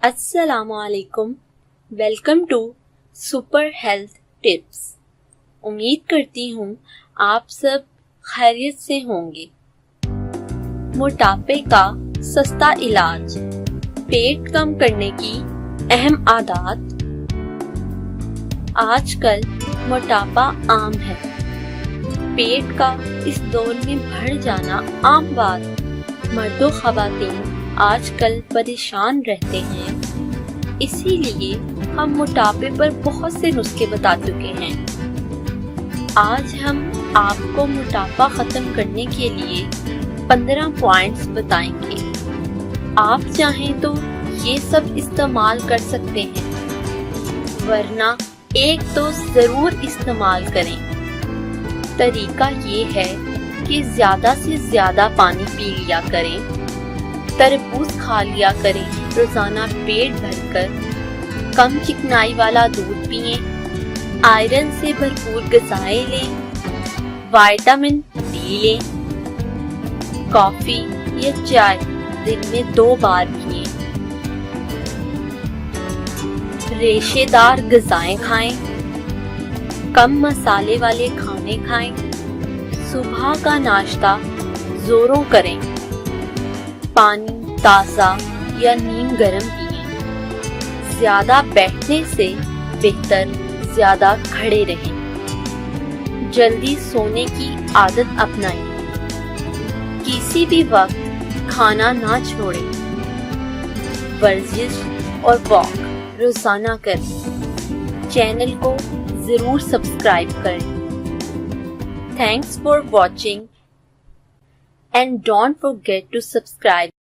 अस्सलामुअलैकुम। Welcome to super health tips. उम्मीद करती हूँ आप सब खैरियत से होंगे। मोटापे का सस्ता इलाज, पेट कम करने की अहम आदत। आजकल मोटापा आम है। पेट का इस दौर में बढ़ जाना आम बात। मर्दों ख़वातीन आजकल परेशान रहते हैं, इसीलिए हम मोटापे पर बहुत से नुस्खे बता चुके हैं। आज हम आपको मोटापा खत्म करने के लिए 15 पॉइंट्स बताएंगे। आप चाहें तो ये सब इस्तेमाल कर सकते हैं, वरना एक तो जरूर इस्तेमाल करें। तरीका ये है कि ज्यादा से ज्यादा पानी पी लिया करें, तरबूज खा लिया करें रोजाना पेट भरकर, कम चिकनाई वाला दूध पिएं, आयरन से भरपूर ग़िज़ाएं लें, विटामिन डी लें, कॉफी या चाय दिन में 2 बार पिएं, रेशेदार ग़िज़ाएं खाएं, कम मसाले वाले खाने खाएं, सुबह का नाश्ता जोरों करें, पानी ताज़ा या नीम गर्म पिएं। ज्यादा बैठने से बेहतर ज्यादा खड़े रहें। जल्दी सोने की आदत अपनाएं। किसी भी वक्त खाना ना छोड़ें। वर्जिश और वॉक रोजाना करें। चैनल को जरूर सब्सक्राइब करें। Thanks for watching and don't forget to subscribe.